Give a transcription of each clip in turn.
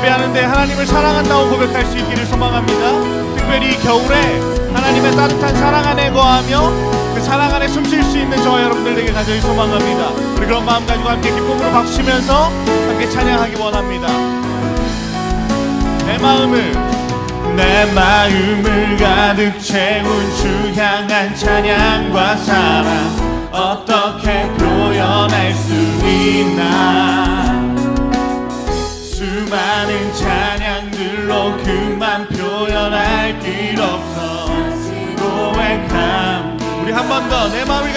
예배하는데 하나님을 사랑한다고 고백할 수 있기를 소망합니다. 특별히 겨울에 하나님의 따뜻한 사랑 안에 거하며 그 사랑 안에 숨쉴 수 있는 저와 여러분들 되게 간절히 소망합니다. 우리 그런 마음 가지고 함께 기쁨으로 박수치면서 함께 찬양하기 원합니다. 내 마음을 가득 채운 주 향한 찬양과 사랑 어떻게 표현할 수 있나. 수많은 찬양들로 그만 표현할 길 없어 고백함. 우리 한 번 더. 내 마음을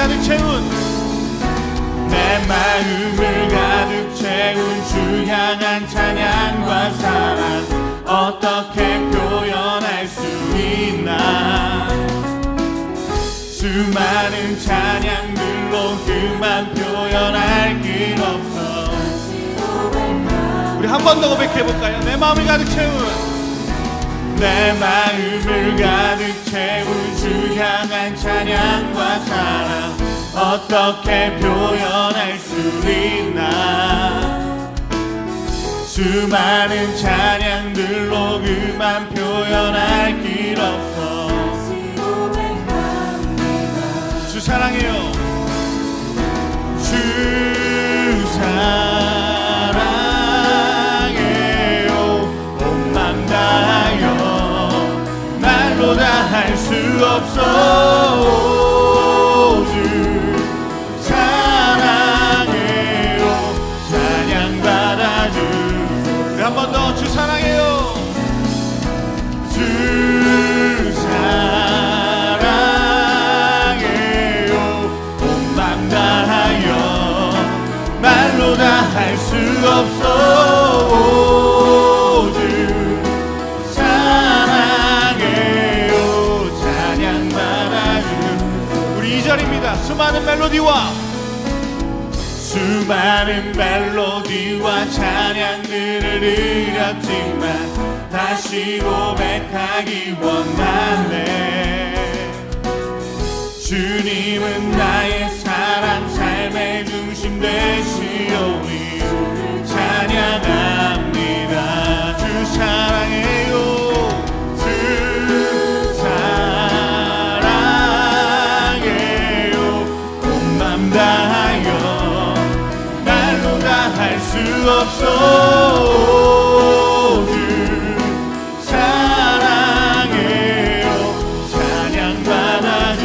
가득 채운 주 향한 찬양과 사랑 어떻게 표현할 수 있나. 수많은 찬양들로 그만 표현할 길 없어. 우리 한 번 더 고백해볼까요? 내 마음을 가득 채운 주 향한 찬양과 사랑 어떻게 표현할 수 있나. 수많은 찬양들로 그만 표현할 길 없어. 주 사랑해요. 주 사랑해요. 온 맘 다하여 말로 다 할 수 없어. 한 번 더. 주 사랑해요. 주 사랑해요. 온 맘 다하여 말로 다 할 수 없어. 주 사랑해요. 찬양받아 주. 우리 2절입니다. 수많은 멜로디와 찬양들을 드렸지만 다시 고백하기 원하네. 주님은 나의 사랑 삶의 중심 되시오니 찬양합니다. 주 사랑해요. 주 사랑해요. 온 맘 다하여 할 수 없어. 주 사랑해요. 찬양받아 주.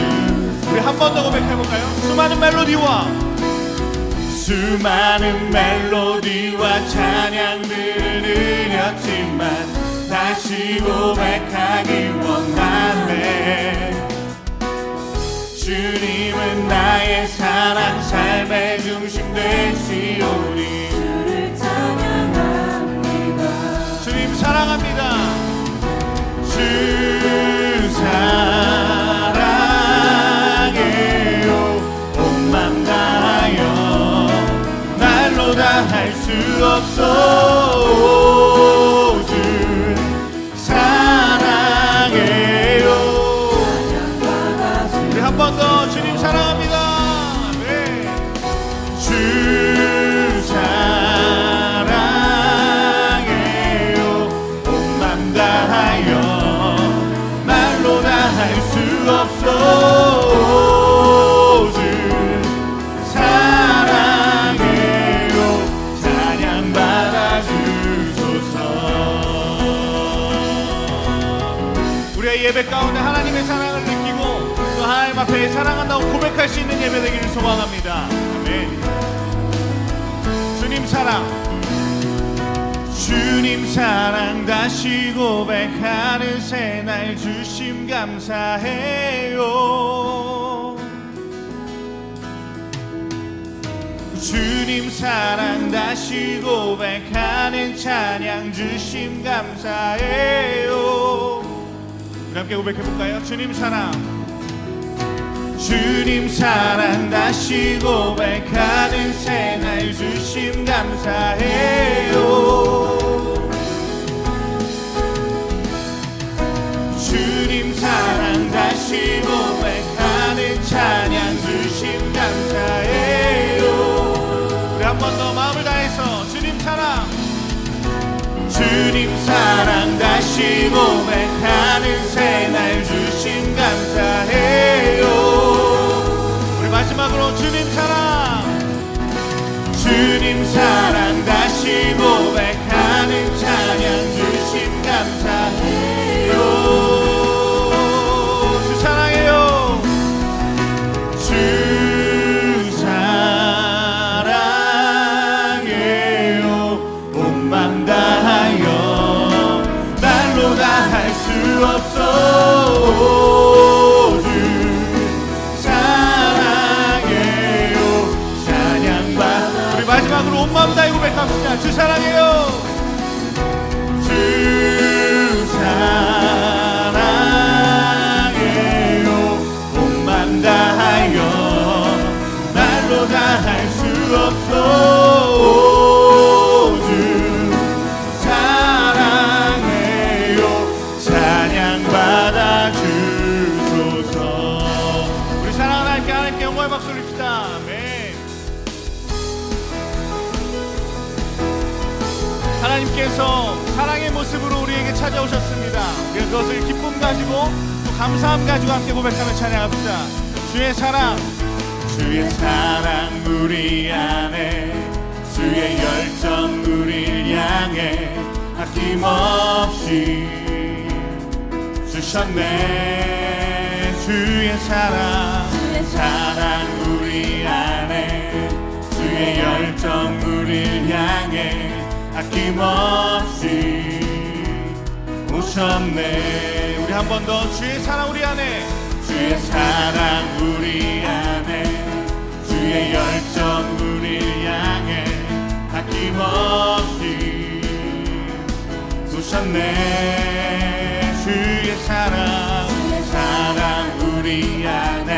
우리 한 번 더 고백해볼까요? 수많은 멜로디와 찬양들을 드렸지만 다시 고백하기 원하네. 주님은 나의 사랑 삶의 중심 되시오니 주를 찬양합니다. 주님 사랑합니다. 주 사랑해요. 온 맘 다하여 말로 다 할 수 없어. 주 사랑해요. 우리 한 번 더. 주님 사랑합니다. 네. 주 사랑해요. 온 맘 다하여 말로 다 할 수 없어. 주 사랑해요. 찬양받아 주소서. 우리의 예배 가운데 하나님의 사랑을 느끼고 또 하나님 앞에 사랑한다고 고백할 수 있는 예배 되기를 소망합니다. 아멘. 주님 사랑 다시 고백하는 새날 주심 감사해요. 주님 사랑 다시 고백하는 찬양 주심 감사해요. 우리 함께 고백해볼까요? 주님 사랑 다시 고백하는 새날 주심 감사해요. 주님 사랑 다시 고백하는 찬양 주심 감사해요. 우리 한 번 더 마음을 다해서 주님 사랑 주님 사랑 다시 고백하는 새날 주심 감사해요. 우리 마지막으로 주님 사랑 다시 고백하는 찬양 주심 감사해요. 주 사랑해요. 주 사랑해요. 온 맘 다하여 말로 다 할 수 없어. 주 사랑해요. 찬양받아. 우리 마지막으로 온 맘 다해 고백합시다. 주 사랑해요. 주 사랑해요. 온 맘 다하여 말로 다 할 수 없어. 주 사랑해요. 찬양받아 주소서. 우리 사랑하는 하나님께 영광의 박수 올립시다. 아멘. 하나님께서 사랑의 모습으로 우리에게 찾아오셨습니다. 우리가 그것을 기쁨 가지고 또 감사함 가지고 함께 고백하며 찬양합시다. 주의 사랑 우리 안에, 주의 열정 우리를 향해 아낌없이 주셨네. 주의 사랑 우리 안에, 주의 열정 우리를 향해 아낌없이 오셨네. 우리 한 번 더. 주의 사랑 우리 안에, 주의 사랑 우리 안에, 주의 열정 우리를 향해 아낌없이 오셨네. 주의 사랑 우리 안에,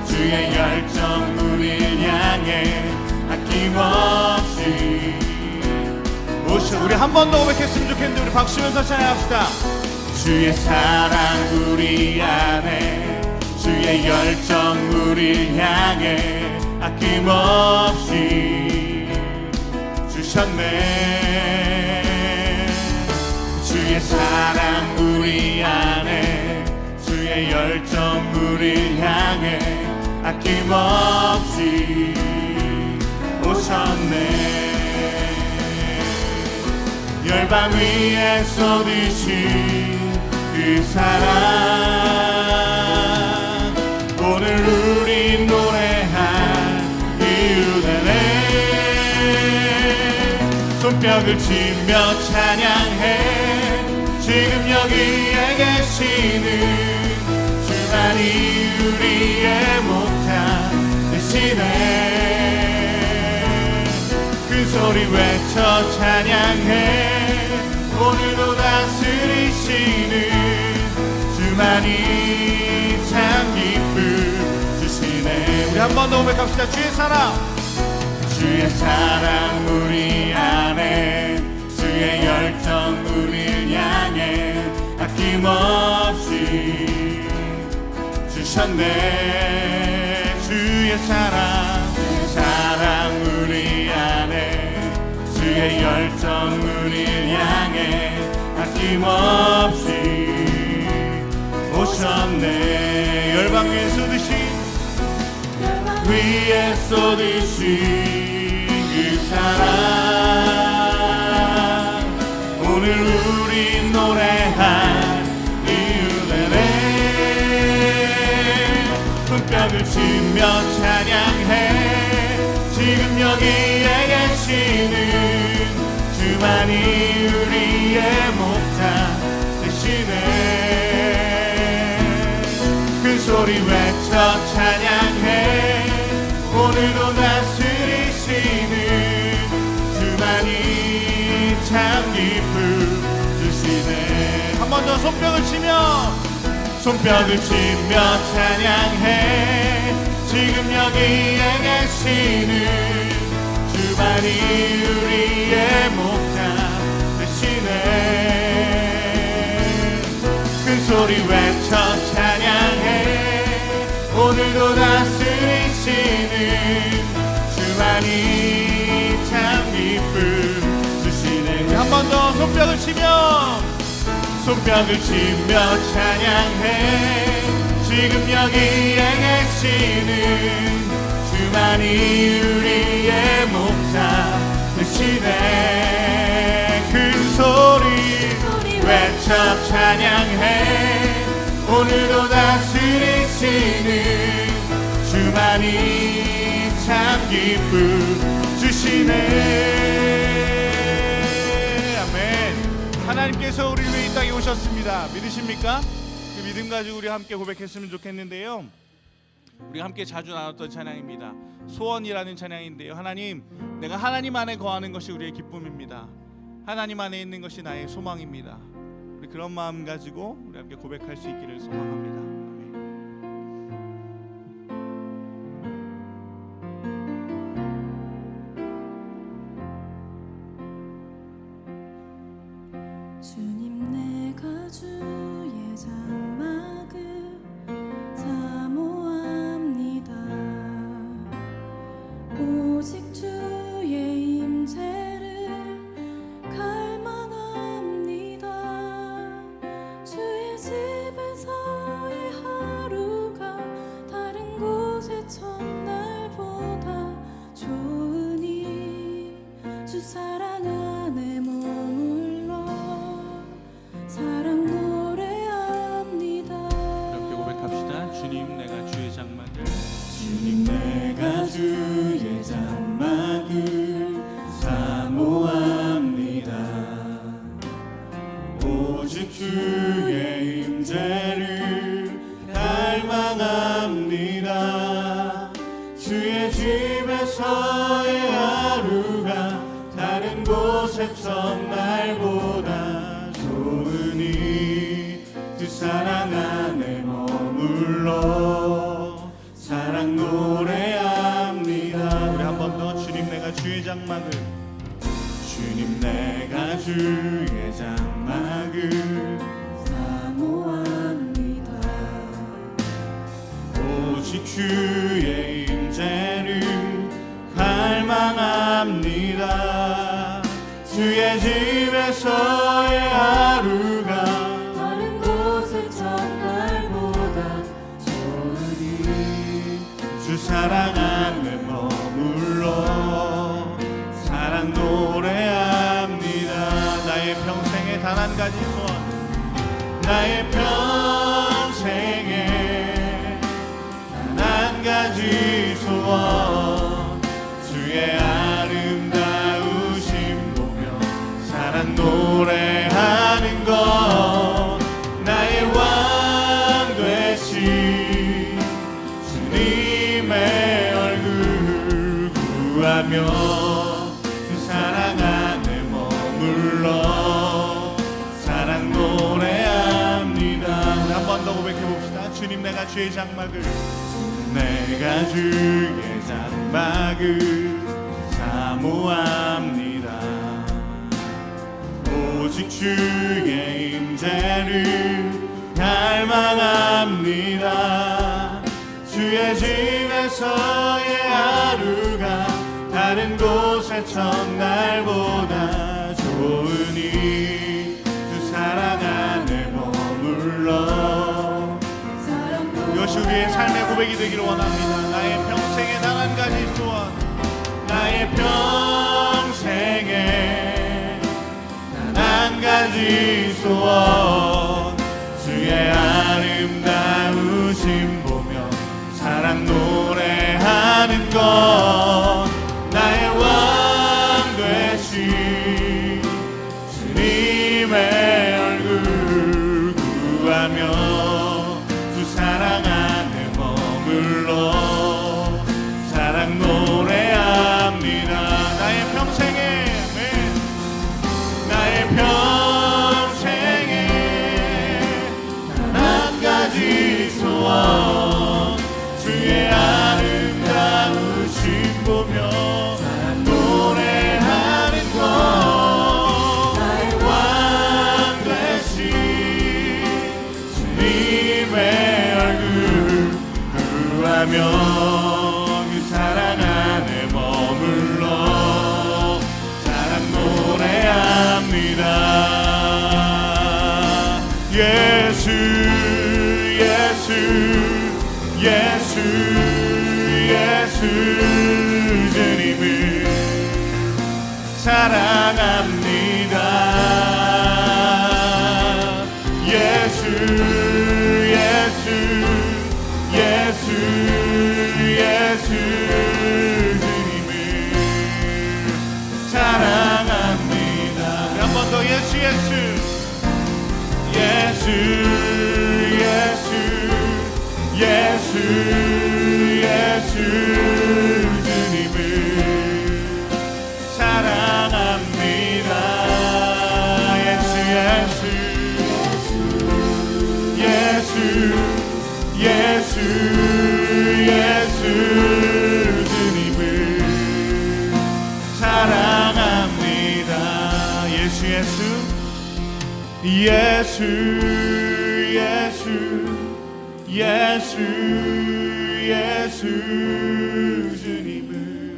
주의 열정 우리를 향해 아낌없이 오셔. 우리 한 번 더 고백했으면 좋겠는데 우리 박수면서 찬양합시다. 주의 사랑 우리 안에, 주의 열정 우리를 향해 아낌없이 주셨네. 주의 사랑 우리 안에, 주의 열정 우리를 향해 아낌없이 오셨네. 열방 위에 쏟으신 그 사랑, 오늘 우리 노래할 이유 되네. 손뼉을 치며 찬양해. 지금 여기에 계시는 주만이 우리의 목자 되시네. 그 소리 외쳐 찬양해. 오늘도 다스리시는 주만이 참 기쁨 주시네. 우리 한 번 더 고백합시다. 주의 사랑 우리 안에, 주의 열정 우리를 향해 아낌없이 주셨네. 주의 사랑 우리 안에, 주의 열정 우리를 향해 아낌없이 오셨네. 열방 위에 쏟으신 그 사랑, 오늘 우리 노래할 이유 되네. 손뼉을 치며 찬양해. 지금 여기에 계시는 주만이 우리의 목자 되시네. 그 소리 외쳐 찬양해. 오늘도 다스리시는 주만이 참 기쁨 주시네. 한 번 더 손뼉을 치며 찬양해. 지금 여기에 계시는 주만이 우리의 목자 되시네. 큰 소리 외쳐 찬양해. 오늘도 다스리시는 주만이 참 기쁨 주시네. 한 번 번 더 손뼉을 치며 찬양해. 지금 여기에 계시는 주만이 우리의 목자 되시네. 큰 소리 외쳐 찬양해. 오늘도 다스리시는 주만이 참 기쁨 주시네. 아멘. 하나님께서 우리를 위해 이 땅에 오셨습니다. 믿으십니까? 그 믿음 가지고 우리 함께 고백했으면 좋겠는데요. 우리 함께 자주 나눴던 찬양입니다. 소원이라는 찬양인데요. 하나님, 내가 하나님 안에 거하는 것이 우리의 기쁨입니다. 하나님 안에 있는 것이 나의 소망입니다. 우리 그런 마음 가지고 우리 함께 고백할 수 있기를 소망합니다. 주님 내가 주의 장막을 사모합니다. 오직 주의 임재를 갈망합니다. 주의 집에서의 하루가 다른 곳의 첫날보다 좋으니 주 사랑 안에 머물러 사랑 노래합니다. 이렇게 고백합시다. 주님 내가 주의 장막을 주님 내가 주의 장막을 사모합니다. 오직 주의 임재를 갈망합니다. 주의 집에서의 하루가 다른 곳의 첫날보다 좋으니 그 사랑 안에 머물러 사랑 노래합니다. 우리 한 번 더 주님 내가 주의 장막을 주님 내가 주의 장막을 사모합니다. 오직 주의 임재를 갈망합니다. 주의 집에서의 하루가 다른 곳의 첫날보다 좋으니 주 사랑 안에 머물러 사랑 노래합니다. 나의 평생에 단 한 가지 소원 나의 평생에 단 한 가지 소원 주의 아름다우심 보며 사랑 노래하는 것 나의 왕 되신 주님의 얼굴 구하며 그 사랑 안에 머물러 사랑 노래합니다. 한 번 더 고백해 봅시다. 주님 내가 주의 장막을 내가 주의 장막을 사모합니다. 오직 주의 임재를 갈망합니다. 주의 집에서의 하루가 다른 곳의 첫날보다 좋으니 주 사랑 안에 머물러 이것이 우리의 삶의 고백이 되기를 원합니다. 나의 평생에 단 한 가지 소원 나의 평생에 단 한 가지 소원 주의 아름다우심 보며 사랑 노래하는 것 나의 왕 되신 주님의 얼굴 구하며 주 사랑 안에 머물러 사랑 노래합니다. 나의 평생에 나의 평생에 단 한 가지 소원 주의 아름다우심 보며 사랑 노래하는 것 나의 왕 되신 주님의 얼굴 구하며 그 사랑 안에 머물러 사랑 노래합니다. 예수 예수 예수 예수 주님을 사랑합니다. 예수 예수 예수 예수 주님을 사랑합니다. 한 번 더 예수 예수 예수 예수 예수 예수 주님을 사랑합니다. 예수 예수 예수 예수 예수 주님을 사랑합니다. 예수 예수 예수 예수 예수 예수 주님을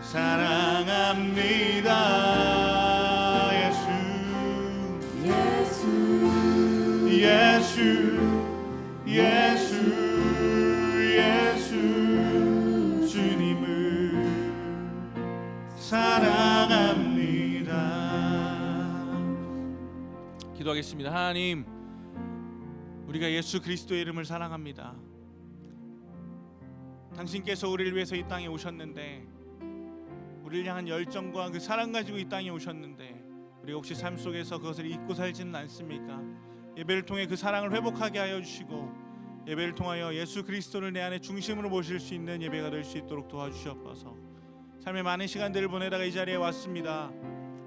사랑합니다. 예수 예수 예수 예수 예수 주님을 사랑합니다. 기도하겠습니다. 하나님, 우리가 예수 그리스도의 이름을 사랑합니다. 당신께서 우리를 위해서 이 땅에 오셨는데, 우리를 향한 열정과 그 사랑 가지고 이 땅에 오셨는데, 우리가 혹시 삶 속에서 그것을 잊고 살지는 않습니까? 예배를 통해 그 사랑을 회복하게 하여 주시고, 예배를 통하여 예수 그리스도를 내 안에 중심으로 모실 수 있는 예배가 될 수 있도록 도와주시옵소서. 삶의 많은 시간들을 보내다가 이 자리에 왔습니다.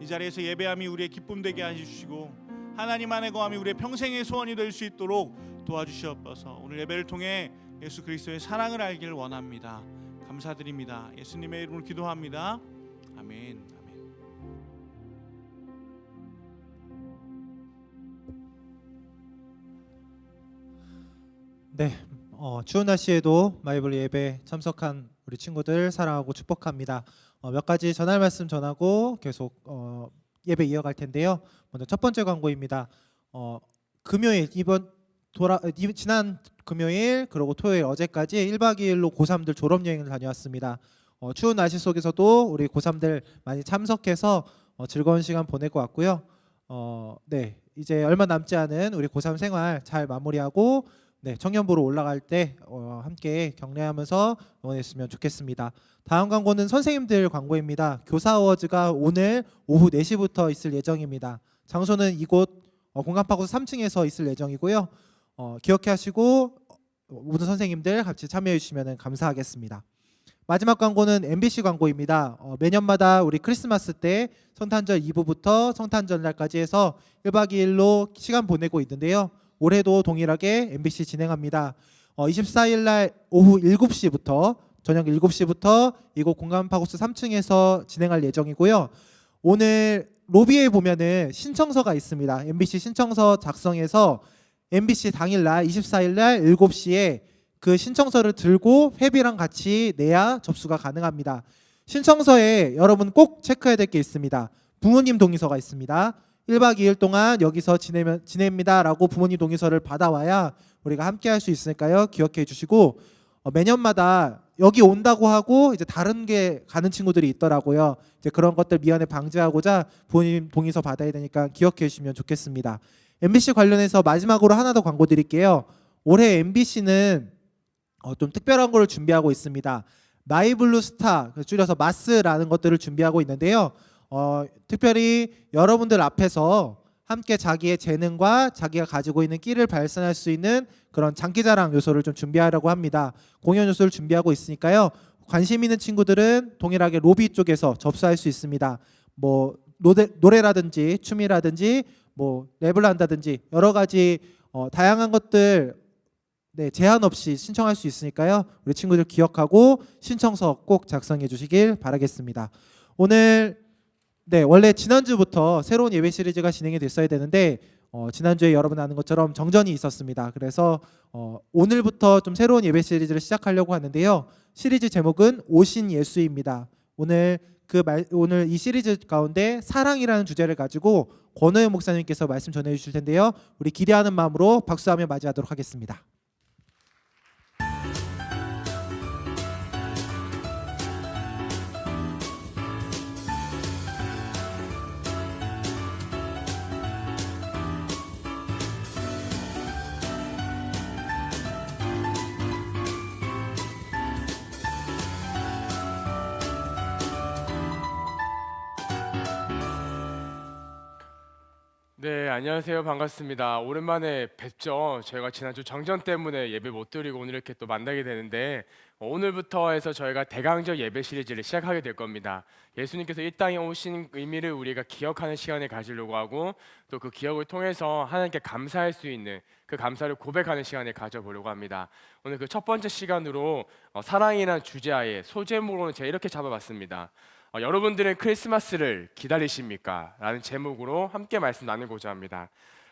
이 자리에서 예배함이 우리의 기쁨 되게 하시고, 하나님 안에 거함이 우리의 평생의 소원이 될 수 있도록 도와주시옵소서. 오늘 예배를 통해 예수 그리스도의 사랑을 알기를 원합니다. 감사드립니다. 예수님의 이름으로 기도합니다. 아멘. 네, 추운 날씨에도 마이블 예배 참석한 우리 친구들 사랑하고 축복합니다. 몇 가지 전할 말씀 전하고 계속 예배 이어갈 텐데요. 먼저 첫 번째 광고입니다. 금요일 지난 금요일 그리고 토요일 어제까지 1박 2일로 고3들 졸업여행을 다녀왔습니다. 추운 날씨 속에서도 우리 고3들 많이 참석해서 즐거운 시간 보낼 것 같고요. 네, 이제 얼마 남지 않은 우리 고3 생활 잘 마무리하고 청년부로 올라갈 때 함께 격려하면서 응원했으면 좋겠습니다. 다음 광고는 선생님들 광고입니다. 교사 어워즈가 오늘 오후 4시부터 있을 예정입니다. 장소는 이곳 공간파고스 3층에서 있을 예정이고요. 기억해 하시고 모든 선생님들 같이 참여해 주시면 감사하겠습니다. 마지막 광고는 MBC 광고입니다. 매년마다 우리 크리스마스 때 성탄절 2부부터 성탄절 날까지 해서 1박 2일로 시간 보내고 있는데요. 올해도 동일하게 MBC 진행합니다. 24일 날 오후 7시부터 저녁 7시부터 이곳 공간파고스 3층에서 진행할 예정이고요. 오늘 로비에 보면은 신청서가 있습니다. MBC 신청서 작성해서 MBC 당일날 24일날 7시에 그 신청서를 들고 회비랑 같이 내야 접수가 가능합니다. 신청서에 여러분 꼭 체크해야 될 게 있습니다. 부모님 동의서가 있습니다. 1박 2일 동안 여기서 지냅니다 라고 부모님 동의서를 받아와야 우리가 함께 할 수 있으니까요. 기억해 주시고 매년마다 여기 온다고 하고 이제 다른 게 가는 친구들이 있더라고요. 이제 그런 것들 미연에 방지하고자 부모님 동의서 받아야 되니까 기억해 주시면 좋겠습니다. MBC 관련해서 마지막으로 하나 더 광고 드릴게요. 올해 MBC는 좀 특별한 걸 준비하고 있습니다. 마이블루 스타, 줄여서 마스라는 것들을 준비하고 있는데요. 특별히 여러분들 앞에서 함께 자기의 재능과 자기가 가지고 있는 끼를 발산할 수 있는 그런 장기자랑 요소를 좀 준비하려고 합니다. 공연 요소를 준비하고 있으니까요. 관심 있는 친구들은 동일하게 로비 쪽에서 접수할 수 있습니다. 뭐 노래라든지 춤이라든지 뭐 랩을 한다든지 여러 가지 다양한 것들 제한 없이 신청할 수 있으니까요. 우리 친구들 기억하고 신청서 꼭 작성해 주시길 바라겠습니다. 오늘 원래 지난주부터 새로운 예배 시리즈가 진행이 됐어야 되는데 지난주에 여러분 아는 것처럼 정전이 있었습니다. 그래서 오늘부터 좀 새로운 예배 시리즈를 시작하려고 하는데요. 시리즈 제목은 오신 예수입니다. 오늘 오늘 이 시리즈 가운데 사랑이라는 주제를 가지고 권호연 목사님께서 말씀 전해 주실 텐데요. 우리 기대하는 마음으로 박수하며 맞이하도록 하겠습니다. 네, 안녕하세요. 반갑습니다. 오랜만에 뵙죠. 저희가 지난주 정전 때문에 예배 못 드리고 오늘 이렇게 또 만나게 되는데 오늘부터 해서 저희가 대강절 예배 시리즈를 시작하게 될 겁니다. 예수님께서 이 땅에 오신 의미를 우리가 기억하는 시간을 가지려고 하고 또 그 기억을 통해서 하나님께 감사할 수 있는 그 감사를 고백하는 시간을 가져보려고 합니다. 오늘 그 첫 번째 시간으로 사랑이라는 주제하에 소제목으로는 제가 이렇게 잡아봤습니다. 여러분들은 크리스마스를 기다리십니까? 라는 제목으로 함께 말씀 나누고자 합니다.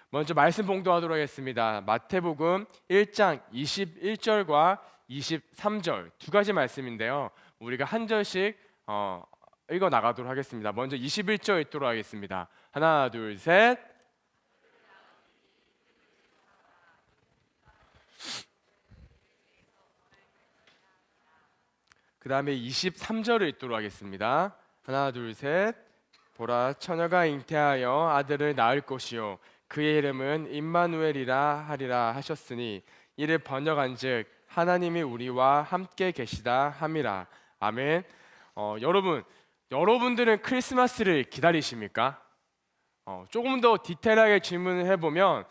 먼저 말씀 봉독하도록 하겠습니다. 마태복음 1장 21절과 23절 두 가지 말씀인데요. 우리가 한 절씩 읽어 나가도록 하겠습니다. 먼저 21절 읽도록 하겠습니다. 하나, 둘, 셋. 그 다음에 23절을 읽도록 하겠습니다. 하나, 둘, 셋. 보라, 처녀가 잉태하여 아들을 낳을 것이요 그의 이름은 임마누엘이라 하리라 하셨으니 이를 번역한즉 하나님이 우리와 함께 계시다 함이라. 아멘. 여러분들은 크리스마스를 기다리십니까? 조금 더 디테일하게 질문을 해보면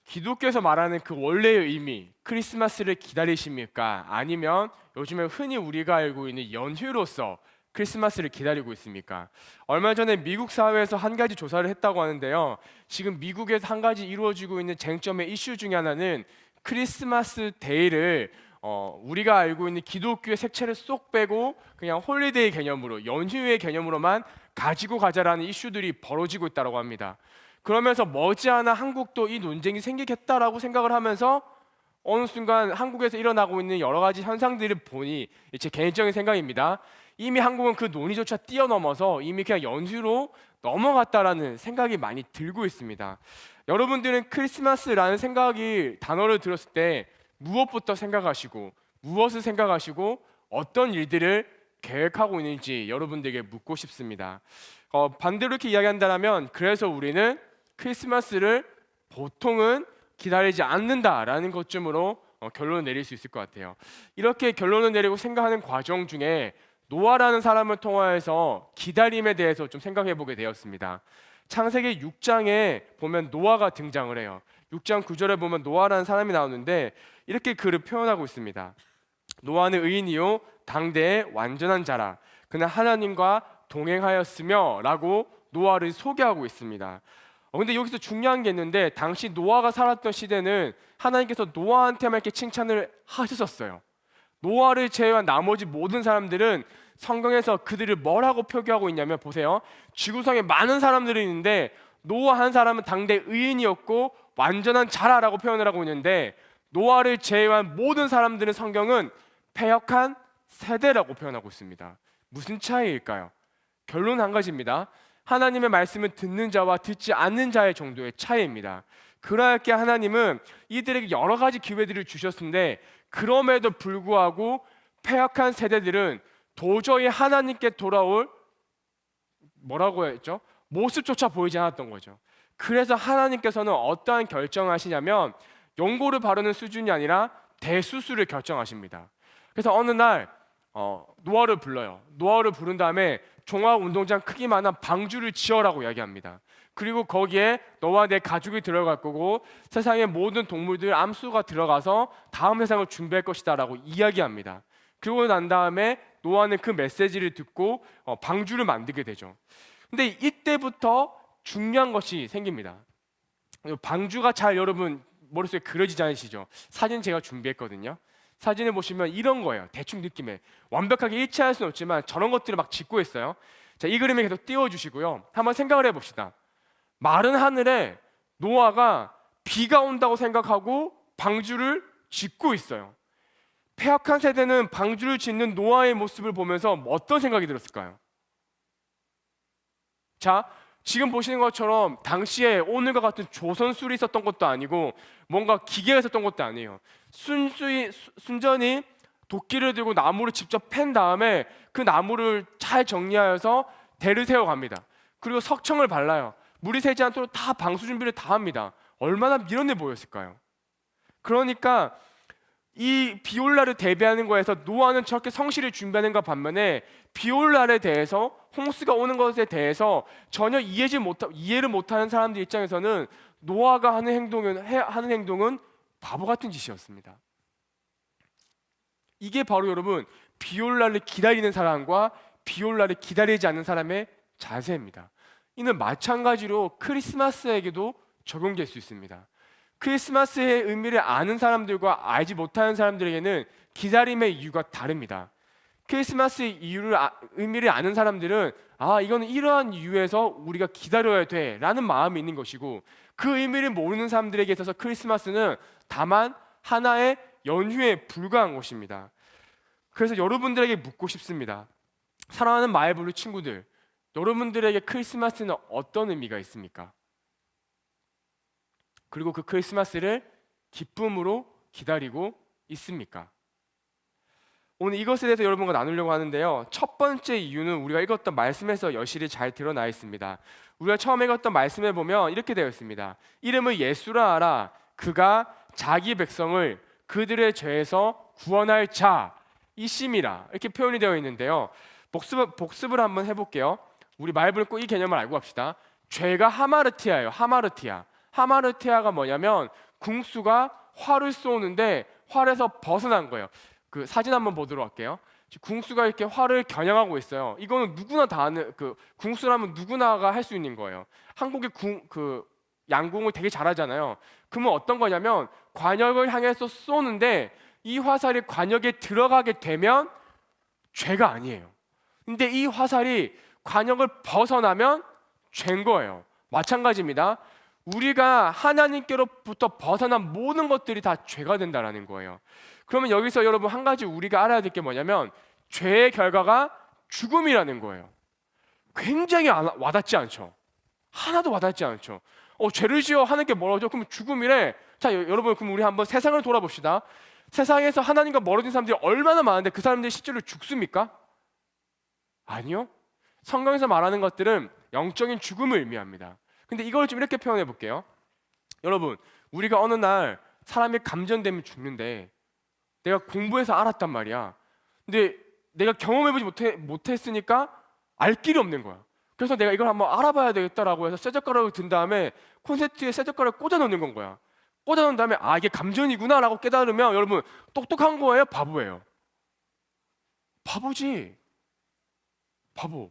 기독교에서 말하는 그 원래의 의미, 크리스마스를 기다리십니까? 아니면 요즘에 흔히 우리가 알고 있는 연휴로서 크리스마스를 기다리고 있습니까? 얼마 전에 미국 사회에서 한 가지 조사를 했다고 하는데요. 지금 미국에서 한 가지 이루어지고 있는 쟁점의 이슈 중에 하나는 크리스마스 데이를 우리가 알고 있는 기독교의 색채를 쏙 빼고 그냥 홀리데이 개념으로, 연휴의 개념으로만 가지고 가자라는 이슈들이 벌어지고 있다고 합니다. 그러면서 머지않아 한국도 이 논쟁이 생기겠다라고 생각을 하면서 어느 순간 한국에서 일어나고 있는 여러 가지 현상들을 보니 제 개인적인 생각입니다. 이미 한국은 그 논의조차 뛰어넘어서 이미 그냥 연휴로 넘어갔다라는 생각이 많이 들고 있습니다. 여러분들은 크리스마스라는 단어를 들었을 때 무엇부터 생각하시고 무엇을 생각하시고 어떤 일들을 계획하고 있는지 여러분들에게 묻고 싶습니다. 반대로 이렇게 이야기한다면 그래서 우리는 크리스마스를 보통은 기다리지 않는다라는 것쯤으로 결론을 내릴 수 있을 것 같아요. 이렇게 결론을 내리고 생각하는 과정 중에 노아라는 사람을 통하여서 기다림에 대해서 좀 생각해 보게 되었습니다. 창세기 6장에 보면 노아가 등장을 해요. 6장 9절에 보면 노아라는 사람이 나오는데 이렇게 그를 표현하고 있습니다. 노아는 의인이요 당대의 완전한 자라 그는 하나님과 동행하였으며 라고 노아를 소개하고 있습니다. 근데 여기서 중요한 게 있는데 당시 노아가 살았던 시대는 하나님께서 노아한테만 이렇게 칭찬을 하셨었어요. 노아를 제외한 나머지 모든 사람들은 성경에서 그들을 뭐라고 표기하고 있냐면 보세요. 지구상에 많은 사람들이 있는데 노아 한 사람은 당대 의인이었고 완전한 자라라고 표현을 하고 있는데 노아를 제외한 모든 사람들은 성경은 패역한 세대라고 표현하고 있습니다. 무슨 차이일까요? 결론은 한 가지입니다. 하나님의 말씀을 듣는 자와 듣지 않는 자의 정도의 차이입니다. 그러할게 하나님은 이들에게 여러 가지 기회들을 주셨는데 그럼에도 불구하고 패역한 세대들은 도저히 하나님께 돌아올 뭐라고 했죠? 모습조차 보이지 않았던 거죠. 그래서 하나님께서는 어떠한 결정을 하시냐면 연고를 바르는 수준이 아니라 대수술을 결정하십니다. 그래서 어느 날 노아를 불러요. 노아를 부른 다음에 종합운동장 크기만한 방주를 지어라고 이야기합니다. 그리고 거기에 너와 내 가족이 들어갈 거고 세상의 모든 동물들 암수가 들어가서 다음 세상을 준비할 것이다 라고 이야기합니다. 그러고 난 다음에 노아는 그 메시지를 듣고 방주를 만들게 되죠. 근데 이때부터 중요한 것이 생깁니다. 방주가 잘 여러분 머릿속에 그려지지 않으시죠? 사진 제가 준비했거든요. 사진을 보시면 이런 거예요. 대충 느낌에 완벽하게 일치할 수는 없지만 저런 것들을 막 짓고 있어요. 자, 이 그림을 계속 띄워주시고요. 한번 생각을 해봅시다. 마른 하늘에 노아가 비가 온다고 생각하고 방주를 짓고 있어요. 패역한 세대는 방주를 짓는 노아의 모습을 보면서 어떤 생각이 들었을까요? 자, 지금 보시는 것처럼 당시에 오늘과 같은 조선술이 있었던 것도 아니고 뭔가 기계가 있었던 것도 아니에요. 순전히 도끼를 들고 나무를 직접 팬 다음에 그 나무를 잘 정리하여서 대를 세워 갑니다. 그리고 석청을 발라요. 물이 새지 않도록 다 방수 준비를 다 합니다. 얼마나 미련해 보였을까요? 그러니까 이 비올날을 대비하는 거에서 노아는 저렇게 성실히 준비하는 것 반면에 비올날에 대해서 홍수가 오는 것에 대해서 전혀 이해를 못하는 사람들 입장에서는 노아가 하는 행동은 바보 같은 짓이었습니다. 이게 바로 여러분 비올날을 기다리는 사람과 비올날을 기다리지 않는 사람의 자세입니다. 이는 마찬가지로 크리스마스에게도 적용될 수 있습니다. 크리스마스의 의미를 아는 사람들과 알지 못하는 사람들에게는 기다림의 이유가 다릅니다. 크리스마스의 의미를 아는 사람들은 이거는 이러한 이유에서 우리가 기다려야 돼 라는 마음이 있는 것이고, 그 의미를 모르는 사람들에게 있어서 크리스마스는 다만 하나의 연휴에 불과한 것입니다. 그래서 여러분들에게 묻고 싶습니다. 사랑하는 마이블루 친구들, 여러분들에게 크리스마스는 어떤 의미가 있습니까? 그리고 그 크리스마스를 기쁨으로 기다리고 있습니까? 오늘 이것에 대해서 여러분과 나누려고 하는데요. 첫 번째 이유는 우리가 읽었던 말씀에서 여실히 잘 드러나 있습니다. 우리가 처음 읽었던 말씀에 보면 이렇게 되어 있습니다. 이름을 예수라 하라. 그가 자기 백성을 그들의 죄에서 구원할 자이심이라. 이렇게 표현이 되어 있는데요. 복습을 한번 해볼게요. 우리 마이블은 꼭 이 개념을 알고 갑시다. 죄가 하마르티아예요. 하마르티아가 뭐냐면 궁수가 활을 쏘는데 활에서 벗어난 거예요. 그 사진 한번 보도록 할게요. 궁수가 이렇게 활을 겨냥하고 있어요. 이거는 누구나 다 아는, 궁수라면 누구나가 할 수 있는 거예요. 한국의 양궁을 되게 잘하잖아요. 그러면 어떤 거냐면 관역을 향해서 쏘는데 이 화살이 관역에 들어가게 되면 죄가 아니에요. 근데 이 화살이 관역을 벗어나면 죄인 거예요. 마찬가지입니다. 우리가 하나님께로부터 벗어난 모든 것들이 다 죄가 된다라는 거예요. 그러면 여기서 여러분 한 가지 우리가 알아야 될 게 뭐냐면 죄의 결과가 죽음이라는 거예요. 굉장히 와닿지 않죠? 하나도 와닿지 않죠? 죄를 지어 하나님께 멀어져? 그럼 죽음이래. 자, 여러분, 그럼 우리 한번 세상을 돌아봅시다. 세상에서 하나님과 멀어진 사람들이 얼마나 많은데 그 사람들이 실제로 죽습니까? 아니요. 성경에서 말하는 것들은 영적인 죽음을 의미합니다. 근데 이걸 좀 이렇게 표현해 볼게요. 여러분, 우리가 어느 날 사람이 감전되면 죽는데 내가 공부해서 알았단 말이야. 근데 내가 경험해보지 못했으니까 알 길이 없는 거야. 그래서 내가 이걸 한번 알아봐야 되겠다라고 해서 쇠젓가락을 든 다음에 콘센트에 쇠젓가락을 꽂아 넣는 건 거야. 꽂아 넣은 다음에 이게 감전이구나 라고 깨달으면 여러분 똑똑한 거예요? 바보예요? 바보지. 바보.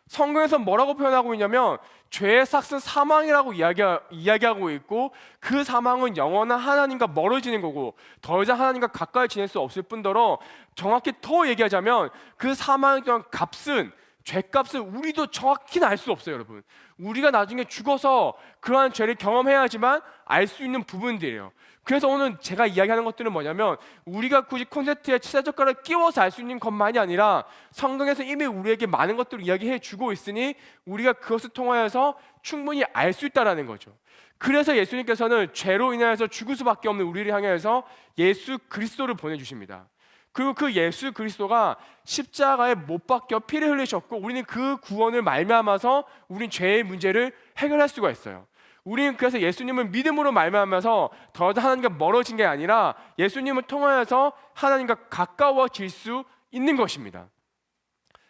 성경에서 뭐라고 표현하고 있냐면 죄의 삭은 사망이라고 이야기하고 있고, 그 사망은 영원한 하나님과 멀어지는 거고 더 이상 하나님과 가까이 지낼 수 없을 뿐더러, 정확히 더 얘기하자면 그 사망에 대한 값은, 죄값을 우리도 정확히는 알 수 없어요. 여러분, 우리가 나중에 죽어서 그러한 죄를 경험해야지만 알 수 있는 부분들이에요. 그래서 오늘 제가 이야기하는 것들은 뭐냐면 우리가 굳이 콘센트에 치사젓가락을 끼워서 알 수 있는 것만이 아니라 성경에서 이미 우리에게 많은 것들을 이야기해 주고 있으니 우리가 그것을 통하여서 충분히 알 수 있다는 거죠. 그래서 예수님께서는 죄로 인하여서 죽을 수밖에 없는 우리를 향해서 예수 그리스도를 보내주십니다. 그리고 그 예수 그리스도가 십자가에 못 박혀 피를 흘리셨고, 우리는 그 구원을 말미암아서 우린 죄의 문제를 해결할 수가 있어요. 우리는 그래서 예수님을 믿음으로 말미암아서 더 이상 하나님과 멀어진 게 아니라 예수님을 통하여서 하나님과 가까워질 수 있는 것입니다.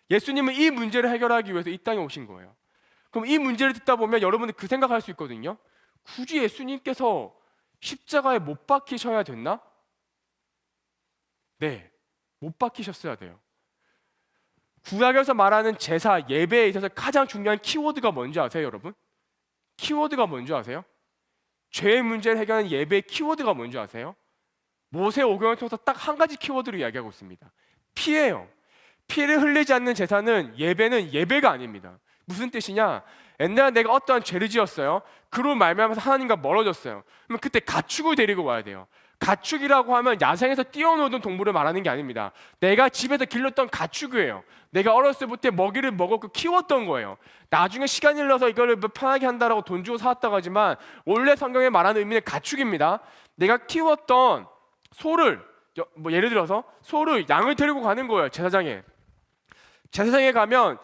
예수님은 이 문제를 해결하기 위해서 이 땅에 오신 거예요. 그럼 이 문제를 듣다 보면 여러분들 그 생각할 수 있거든요. 굳이 예수님께서 십자가에 못 박히셔야 됐나? 네, 못 박히셨어야 돼요. 구약에서 말하는 제사, 예배에 있어서 가장 중요한 키워드가 뭔지 아세요, 여러분? 키워드가 뭔지 아세요? 죄의 문제를 해결하는 예배의 키워드가 뭔지 아세요? 모세오경을 통해서 딱 한 가지 키워드를 이야기하고 있습니다. 피예요. 피를 흘리지 않는 제사는, 예배는 예배가 아닙니다. 무슨 뜻이냐? 옛날에 내가 어떠한 죄를 지었어요. 그로 말미암아서 하나님과 멀어졌어요. 그러면 그때 가축을 데리고 와야 돼요. 가축이라고 하면 야생에서 뛰어노던 동물을 말하는 게 아닙니다. 내가 집에서 길렀던 가축이에요. 내가 어렸을 때 먹이를 먹었고 키웠던 거예요. 나중에 시간이 흘러서 이거를 편하게 한다라고 돈 주고 사왔다고 하지만 원래 성경에 말하는 의미는 가축입니다. 내가 키웠던 소를, 뭐 예를 들어서 소를, 양을 데리고 가는 거예요. 제사장에. 제사장에 가면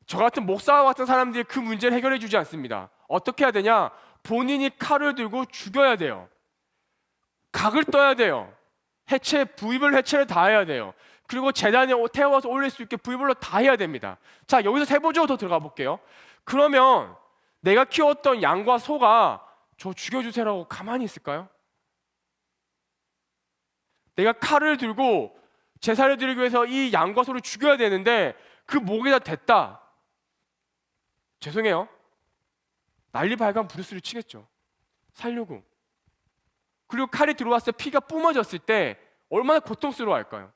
저 같은 목사와 같은 사람들이 그 문제를 해결해 주지 않습니다. 어떻게 해야 되냐? 본인이 칼을 들고 죽여야 돼요. 각을 떠야 돼요. 부위별 해체를 다 해야 돼요. 그리고 제단에 태워서 올릴 수 있게 부위별로 다 해야 됩니다. 자, 여기서 세부적으로 더 들어가 볼게요. 그러면 내가 키웠던 양과 소가 저 죽여주세요라고 가만히 있을까요? 내가 칼을 들고 제사를 드리기 위해서 이 양과 소를 죽여야 되는데 그 목에다 댔다. 죄송해요. 난리 발간 부르스를 치겠죠. 살려고. 그리고 칼이 들어왔을 때 피가 뿜어졌을 때 얼마나 고통스러워할까요?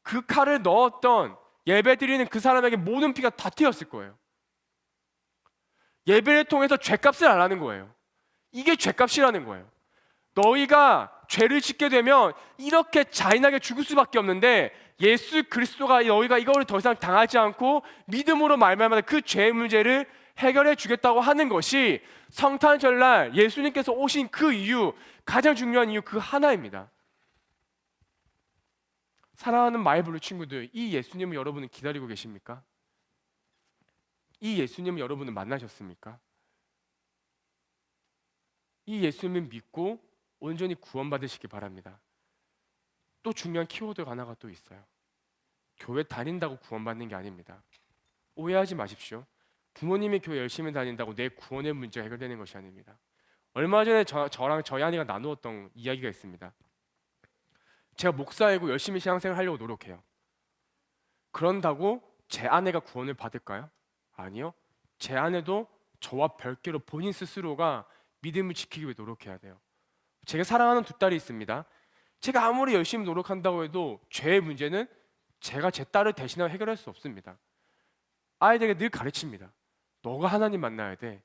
그 칼을 넣었던 예배드리는 그 사람에게 모든 피가 다 튀었을 거예요. 예배를 통해서 죄값을 안 하는 거예요. 이게 죄값이라는 거예요. 너희가 죄를 짓게 되면 이렇게 잔인하게 죽을 수밖에 없는데 예수 그리스도가 너희가 이거를 더 이상 당하지 않고 믿음으로 말미암아 그 죄의 문제를 해결해 주겠다고 하는 것이 성탄절날 예수님께서 오신 그 이유, 가장 중요한 이유 그 하나입니다. 사랑하는 마이블루 친구들, 이 예수님을 여러분은 기다리고 계십니까? 이 예수님을 여러분은 만나셨습니까? 이 예수님을 믿고 온전히 구원받으시기 바랍니다. 또 중요한 키워드가 하나가 또 있어요. 교회 다닌다고 구원받는 게 아닙니다. 오해하지 마십시오. 부모님이 교회 열심히 다닌다고 내 구원의 문제가 해결되는 것이 아닙니다. 얼마 전에 저랑 저희 아내가 나누었던 이야기가 있습니다. 제가 목사이고 열심히 신앙생활 하려고 노력해요. 그런다고 제 아내가 구원을 받을까요? 아니요. 제 아내도 저와 별개로 본인 스스로가 믿음을 지키기 위해 노력해야 돼요. 제가 사랑하는 두 딸이 있습니다. 제가 아무리 열심히 노력한다고 해도 죄의 문제는 제가 제 딸을 대신하여 해결할 수 없습니다. 아이들에게 늘 가르칩니다. 너가 하나님 만나야 돼.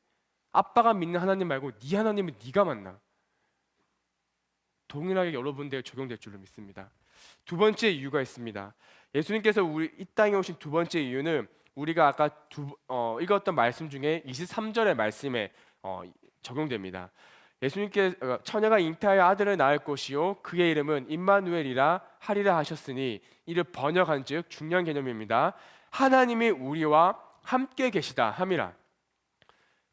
아빠가 믿는 하나님 말고 네 하나님은 네가 만나. 동일하게 여러분들에 적용될 줄로 믿습니다. 두 번째 이유가 있습니다. 예수님께서 우리 이 땅에 오신 두 번째 이유는 우리가 아까 읽었던 말씀 중에 23절의 말씀에 적용됩니다. 예수님께서 처녀가 잉태하여 아들을 낳을 것이요 그의 이름은 임마누엘이라 하리라 하셨으니 이를 번역한즉 중요한 개념입니다. 하나님이 우리와 함께 계시다 함이라.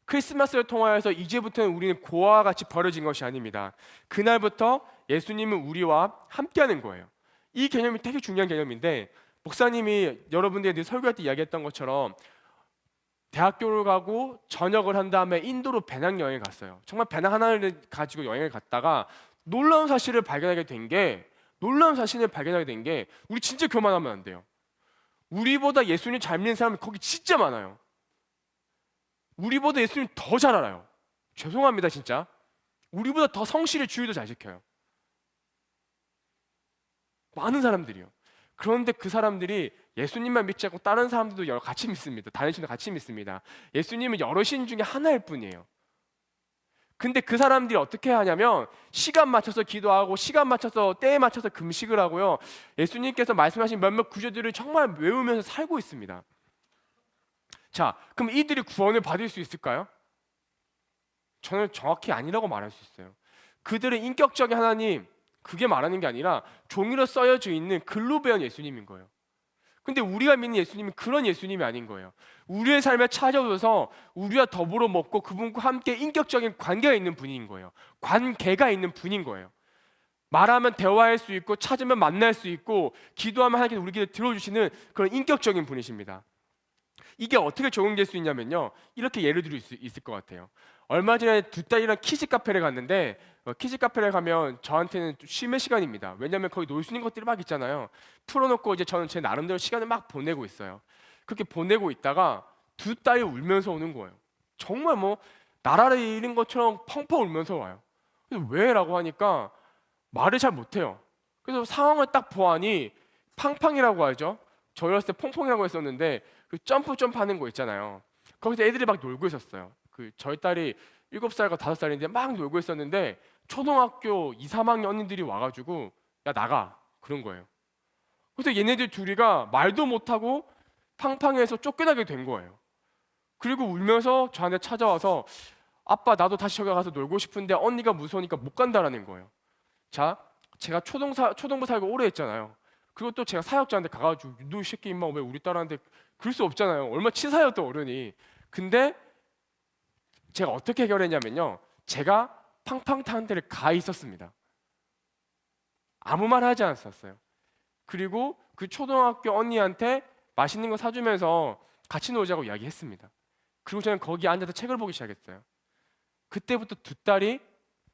크리스마스를 통하여서 이제부터는 우리는 고아와 같이 버려진 것이 아닙니다. 그날부터 예수님은 우리와 함께하는 거예요. 이 개념이 되게 중요한 개념인데 목사님이 여러분들이 설교할 때 이야기했던 것처럼 대학교를 가고 전역을 한 다음에 인도로 배낭여행을 갔어요. 정말 배낭 하나를 가지고 여행을 갔다가 놀라운 사실을 발견하게 된 게 우리 진짜 교만하면 안 돼요. 우리보다 예수님 잘 믿는 사람이 거기 진짜 많아요. 우리보다 예수님 더 잘 알아요. 죄송합니다 진짜. 우리보다 더 성실히 주의도 잘 지켜요. 많은 사람들이요. 그런데 그 사람들이 예수님만 믿지 않고 다른 사람들도 같이 믿습니다. 다른 신도 같이 믿습니다. 예수님은 여러 신 중에 하나일 뿐이에요. 근데 그 사람들이 어떻게 하냐면 시간 맞춰서 기도하고 시간 맞춰서 때에 맞춰서 금식을 하고요. 예수님께서 말씀하신 몇몇 구절들을 정말 외우면서 살고 있습니다. 자, 그럼 이들이 구원을 받을 수 있을까요? 저는 정확히 아니라고 말할 수 있어요. 그들의 인격적인 하나님, 그게 말하는 게 아니라 종이로 써여져 있는 글로 배운 예수님인 거예요. 근데 우리가 믿는 예수님은 그런 예수님이 아닌 거예요. 우리의 삶에 찾아오셔서 우리와 더불어 먹고 그분과 함께 인격적인 관계가 있는 분인 거예요. 관계가 있는 분인 거예요. 말하면 대화할 수 있고 찾으면 만날 수 있고 기도하면 하나님께서 우리 기도 들어주시는 그런 인격적인 분이십니다. 이게 어떻게 적용될 수 있냐면요, 이렇게 예를 들을 수 있을 것 같아요. 얼마 전에 두 딸이랑 키즈 카페를 갔는데 키즈 카페를 가면 저한테는 쉼의 시간입니다. 왜냐하면 거기 놀 수 있는 것들이 막 있잖아요. 풀어놓고 이제 저는 제 나름대로 시간을 막 보내고 있어요. 그렇게 보내고 있다가 두 딸이 울면서 오는 거예요. 정말 뭐 나라를 잃은 것처럼 펑펑 울면서 와요. 그래서 왜? 라고 하니까 말을 잘 못해요. 그래서 상황을 딱 보아하니 팡팡이라고 하죠. 저희 어렸을 때 퐁퐁이라고 했었는데 그 점프 하는 거 있잖아요. 거기서 애들이 막 놀고 있었어요. 그 저희 딸이 7살과 5살인데 막 놀고 있었는데 초등학교 2, 3학년 언니들이 와가지고 야 나가 그런 거예요. 그래서 얘네들 둘이가 말도 못하고 팡팡해서 쫓겨나게 된 거예요. 그리고 울면서 저한테 찾아와서 아빠 나도 다시 저기 가서 놀고 싶은데 언니가 무서우니까 못 간다라는 거예요. 자, 제가 초등부 사역을 오래 했잖아요. 그리고 또 제가 사역자한테 가가지고 너 이 새끼 임마 왜 우리 딸한테 그럴 수 없잖아요. 얼마나 치사였던 어른이. 근데 제가 어떻게 해결했냐면요, 제가 팡팡 타는 데를 가 있었습니다. 아무 말 하지 않았어요. 그리고 그 초등학교 언니한테 맛있는 거 사주면서 같이 놀자고 이야기했습니다. 그리고 저는 거기 앉아서 책을 보기 시작했어요. 그때부터 두 딸이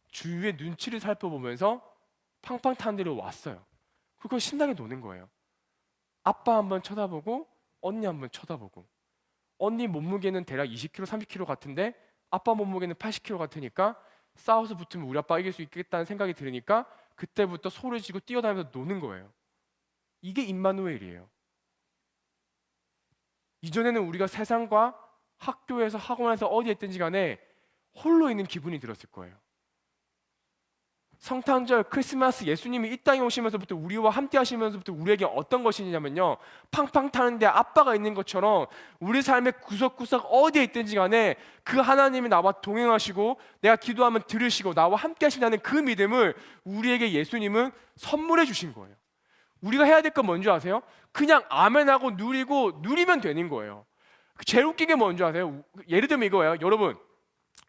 주위의 눈치를 살펴보면서 팡팡 타는 데로 왔어요. 그리고 신나게 노는 거예요. 아빠 한번 쳐다보고 언니 한번 쳐다보고. 언니 몸무게는 대략 20kg, 30kg 같은데 아빠 몸무게는 80kg 같으니까 싸워서 붙으면 우리 아빠 이길 수 있겠다는 생각이 들으니까 그때부터 소리 지고 뛰어다니면서 노는 거예요. 이게 임마누엘이에요. 이전에는 우리가 세상과 학교에서 학원에서 어디에 있든지 간에 홀로 있는 기분이 들었을 거예요. 성탄절, 크리스마스, 예수님이 이 땅에 오시면서부터 우리와 함께 하시면서부터 우리에게 어떤 것이냐면요, 팡팡 타는데 아빠가 있는 것처럼 우리 삶의 구석구석 어디에 있든지 간에 그 하나님이 나와 동행하시고 내가 기도하면 들으시고 나와 함께 하신다는 그 믿음을 우리에게 예수님은 선물해 주신 거예요. 우리가 해야 될 건 뭔지 아세요? 그냥 아멘하고 누리면 되는 거예요. 제일 웃긴 게 뭔지 아세요? 예를 들면 이거예요. 여러분,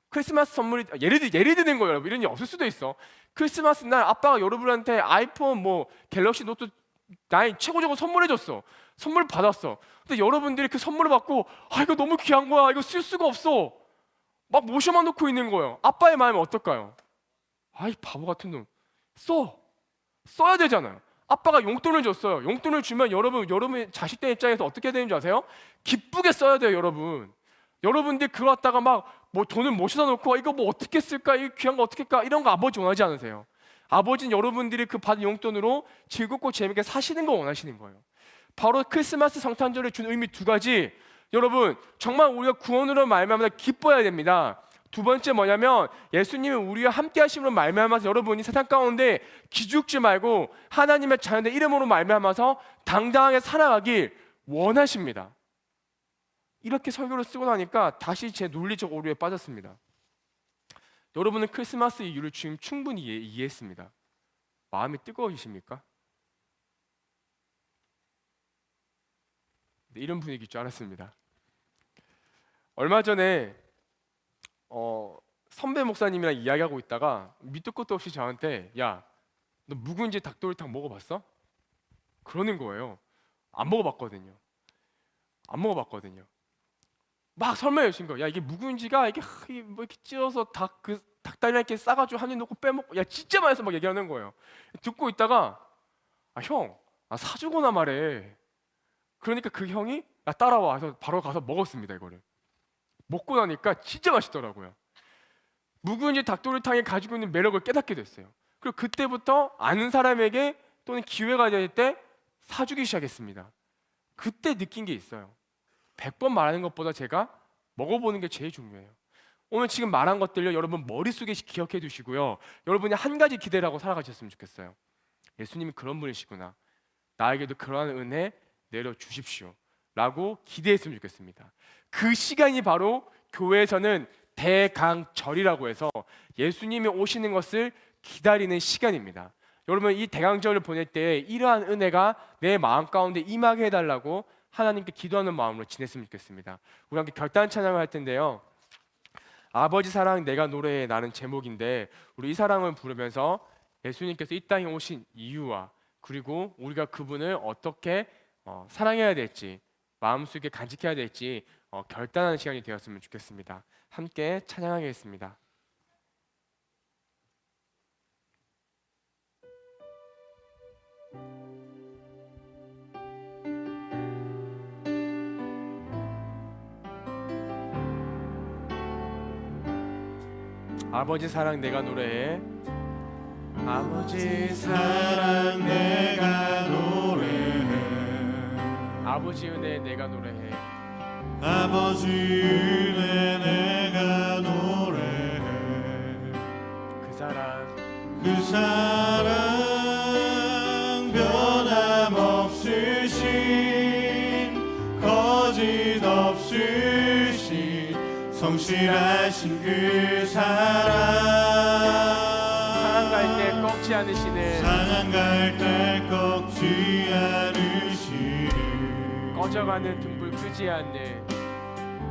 크리스마스 선물이 예를 드는 거예요. 여러분, 이런 일 없을 수도 있어. 크리스마스 날 아빠가 여러분한테 아이폰 뭐 갤럭시 노트 9 최고적으로 선물해 줬어. 선물 받았어. 근데 여러분들이 그 선물을 받고 아 이거 너무 귀한 거야. 이거 쓸 수가 없어. 막 모셔만 놓고 있는 거예요. 아빠의 마음이 어떨까요? 아이 바보 같은 놈. 써야 되잖아요. 아빠가 용돈을 줬어요. 용돈을 주면 여러분 자식들 입장에서 어떻게 되는지 아세요? 기쁘게 써야 돼요, 여러분. 여러분들 그거 갖다가 막 뭐 돈을 모셔다 놓고 이거 뭐 어떻게 쓸까? 이 귀한 거 어떻게 할까? 이런 거 아버지 원하지 않으세요. 아버지는 여러분들이 그 받은 용돈으로 즐겁고 재밌게 사시는 거 원하시는 거예요. 바로 크리스마스 성탄절에 준 의미 두 가지. 여러분 정말 우리가 구원으로 말미암아 기뻐해야 됩니다. 두 번째 뭐냐면 예수님은 우리와 함께 하심으로 말미암아서 여러분이 세상 가운데 기죽지 말고 하나님의 자녀의 이름으로 말미암아서 당당하게 살아가길 원하십니다. 이렇게 설교를 쓰고 나니까 다시 제 논리적 오류에 빠졌습니다. 여러분은 크리스마스 이유를 지금 충분히 이해했습니다. 마음이 뜨거우십니까? 네, 이런 분위기일 줄 알았습니다. 얼마 전에 선배 목사님이랑 이야기하고 있다가 밑도 끝도 없이 저한테 야, 너 묵은지 닭도리탕 먹어봤어? 그러는 거예요. 안 먹어봤거든요. 막 설명해 주신 거야. 야 이게 묵은지가 이게 뭐 이렇게 찢어서 닭다리 이렇게 싸가지고 한 입 넣고 빼먹고 야 진짜 맛있어 막 얘기하는 거예요. 듣고 있다가 형, 사주거나 말해. 그러니까 그 형이 야 따라와. 그래서 바로 가서 먹었습니다. 이거를 먹고 나니까 진짜 맛있더라고요. 묵은지 닭도리탕이 가지고 있는 매력을 깨닫게 됐어요. 그리고 그때부터 아는 사람에게 또는 기회가 될 때 사주기 시작했습니다. 그때 느낀 게 있어요. 100번 말하는 것보다 제가 먹어보는 게 제일 중요해요. 오늘 지금 말한 것들요 여러분 머릿속에 기억해 두시고요. 여러분이 한 가지 기대를 하고 살아가셨으면 좋겠어요. 예수님이 그런 분이시구나. 나에게도 그러한 은혜 내려주십시오 라고 기대했으면 좋겠습니다. 그 시간이 바로 교회에서는 대강절이라고 해서 예수님이 오시는 것을 기다리는 시간입니다. 여러분 이 대강절을 보낼 때 이러한 은혜가 내 마음 가운데 임하게 해달라고 하나님께 기도하는 마음으로 지냈으면 좋겠습니다. 우리 함께 결단 찬양을 할 텐데요. 아버지 사랑 내가 노래해 라는 제목인데 우리 이 사랑을 부르면서 예수님께서 이 땅에 오신 이유와 그리고 우리가 그분을 어떻게 사랑해야 될지 마음속에 간직해야 될지 결단하는 시간이 되었으면 좋겠습니다. 함께 찬양하겠습니다. 아버지 사랑 내가 노래해. 아버지 사랑 내가 노래해. 아버지 은혜 내가 노래해. 아버지 은혜 내가 노래해. 사랑 변함없으신 거짓 없으신 성실하신 그 사랑 상한 갈 때 꺾지 않으시는 상한 갈 때 꺾지 않으시는 꺼져가는 등불 끄지 않는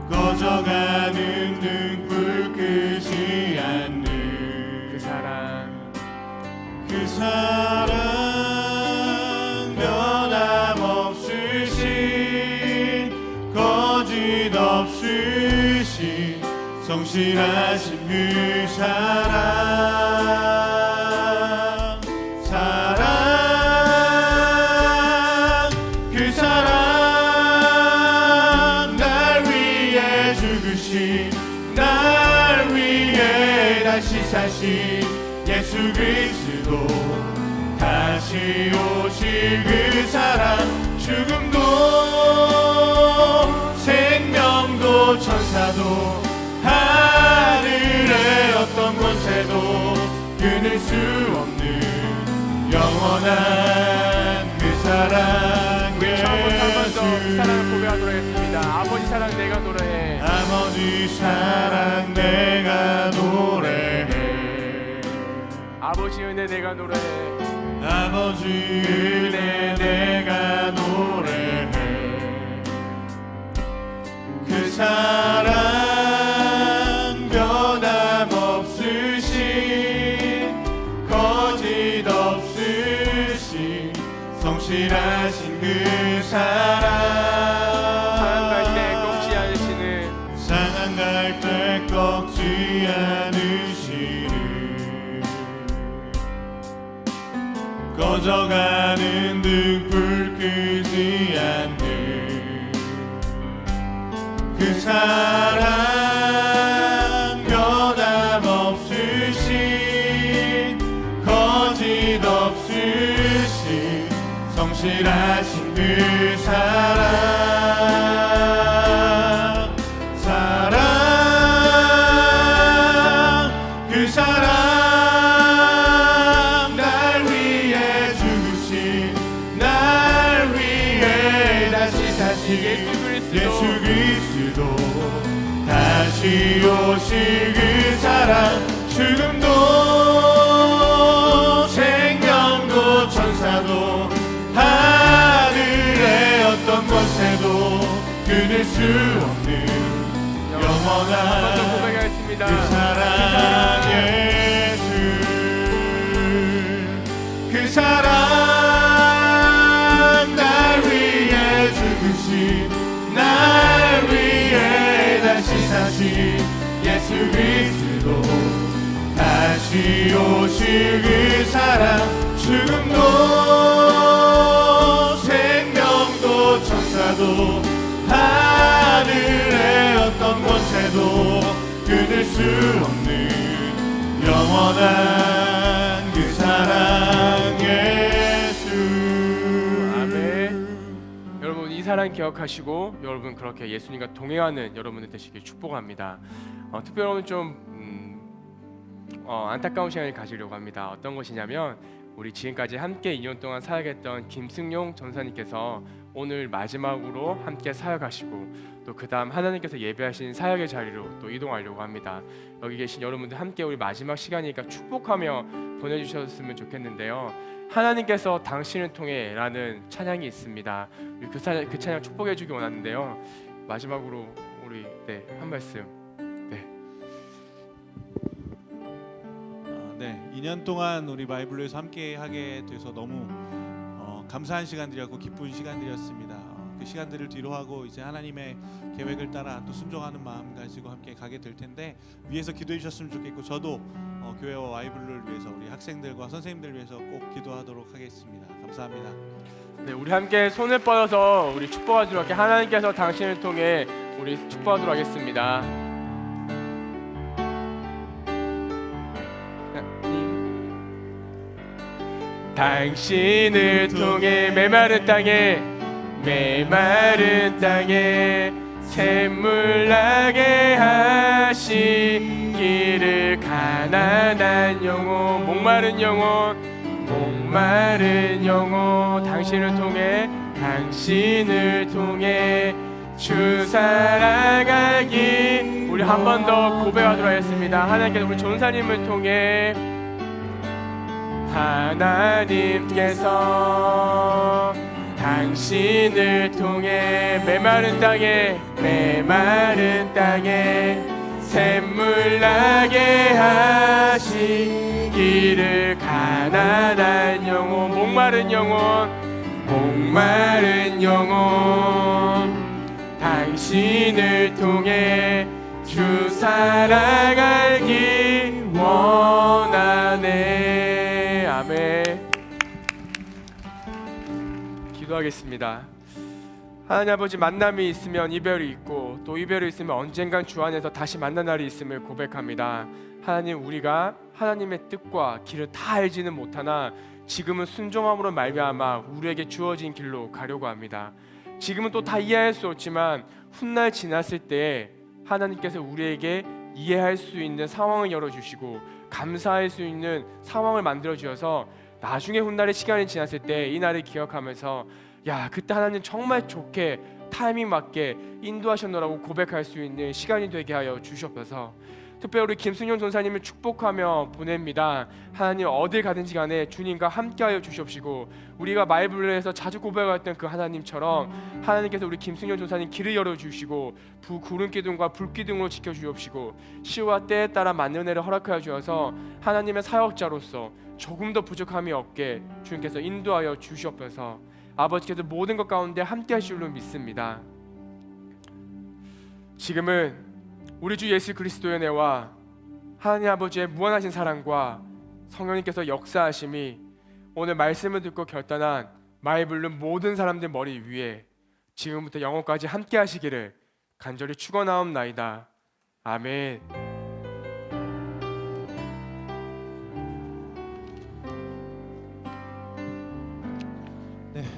꺼져가는 등불 끄지 않는 그 사랑 그 사랑 변함없으신 거짓 없으신 성실하신 그 사랑 그 사랑 날 위해 죽으신 날 위해 다시 사신 예수 그리스도 다시 오실 그 사랑 죽음도 생명도 천사도 하늘의 어떤 권세도 끊을 수 없는 영원한 그 사랑 처음부터 한 번 더 그 예수 사랑을 고백하도록 하겠습니다. 아버지 사랑 내가 노래해 아버지 사랑 내가 노래해 아버지 은혜 내가 노래해 아버지 은혜 내가 노래해 그 사랑 변함없으신 거짓 없으신 성실하신 그 상한 갈 때 사랑 꺾지 않으시는 상한 갈 때 꺾지 않으시는 꺼져가는 등불 끄지 않는 그 사랑 변함없으신 거짓 없으신 성실하신 그 사랑 그 사랑 날 위해 죽으신 날 위해 다시 사신 예수 그리스도 다시 오실 그 사랑 죽음도 생명도 천사도 하늘의 어떤 권세도 끊을 수 없는 한번 더 영원한 고백하겠습니다. 그 사랑 예수 그 사랑 날 위해 죽으신 날 위해 다시 사신 예수 그리스도 다시 오실 그 사랑 죽음도 생명도 천사도 하늘의 어떤 권세도 끊을 수 없는 영원한 그 사랑 예수 아멘. 여러분 이 사랑 기억하시고 여러분 그렇게 예수님과 동행하는 여러분들 되시길 축복합니다. 특별히 좀 안타까운 시간을 가지려고 합니다. 어떤 것이냐면 우리 지금까지 함께 2년 동안 사역했던 김승용 전사님께서 오늘 마지막으로 함께 사역하시고 또 그 다음 하나님께서 예배하신 사역의 자리로 또 이동하려고 합니다. 여기 계신 여러분들 함께 우리 마지막 시간이니까 축복하며 보내주셨으면 좋겠는데요. 하나님께서 당신을 통해 라는 찬양이 있습니다. 그 찬양 축복해 주기 원하는데요. 마지막으로 우리 한 말씀. 네, 2년 동안 우리 바이블로에서 함께 하게 돼서 너무 감사한 시간들이었고 기쁜 시간들이었습니다. 그 시간들을 뒤로하고 이제 하나님의 계획을 따라 또 순종하는 마음 가지고 함께 가게 될 텐데 위에서 기도해 주셨으면 좋겠고 저도 교회와 바이블을 위해서 우리 학생들과 선생님들 위해서 꼭 기도하도록 하겠습니다. 감사합니다. 네, 우리 함께 손을 뻗어서 우리 축복하도록 할게. 하나님께서 당신을 통해 우리 축복하도록 하겠습니다. 당신을 통해 메마른 땅에 샘물 나게 하시기를 간절히 가난한 영혼, 목마른 영혼, 목마른 영혼, 당신을 통해 주 살아가기. 우리 한 번 더 고백하도록 하겠습니다. 하나님께서 우리 전사님을 통해, 하나님께서 당신을 통해 메마른 땅에 샘물 나게 하시기를. 가난한 영혼, 목마른 영혼, 당신을 통해 주 살아가기 원하네. 아멘. 기도하겠습니다. 하나님 아버지, 만남이 있으면 이별이 있고 또 이별이 있으면 언젠간 주 안에서 다시 만난 날이 있음을 고백합니다. 하나님, 우리가 하나님의 뜻과 길을 다 알지는 못하나 지금은 순종함으로 말미암아 우리에게 주어진 길로 가려고 합니다. 지금은 또 다 이해할 수 없지만 훗날 지났을 때 하나님께서 우리에게 이해할 수 있는 상황을 열어주시고 감사할 수 있는 상황을 만들어 주셔서 나중에 훗날의 시간이 지났을 때 이 날을 기억하면서 야, 그때 하나님 정말 좋게 타이밍 맞게 인도하셨노라고 고백할 수 있는 시간이 되게 하여 주시옵소서. 특별히 우리 김승용 전사님을 축복하며 보냅니다. 하나님, 어딜 가든지 간에 주님과 함께하여 주시옵시고, 우리가 마이블에서 자주 고백했던 그 하나님처럼 하나님께서 우리 김승용 전사님 길을 열어주시고 구름 기둥과 불 기둥으로 지켜주옵시고, 시와 때에 따라 맞는 은혜를 허락하여 주셔서 하나님의 사역자로서 조금 더 부족함이 없게 주님께서 인도하여 주시옵소서. 아버지께서 모든 것 가운데 함께 하실 줄로 믿습니다. 지금은 우리 주 예수 그리스도의 은혜와 하나님 아버지의 무한하신 사랑과 성령님께서 역사하심이 오늘 말씀을 듣고 결단한 마이블루 모든 사람들 머리 위에 지금부터 영원까지 함께 하시기를 간절히 축원하옵나이다. 아멘.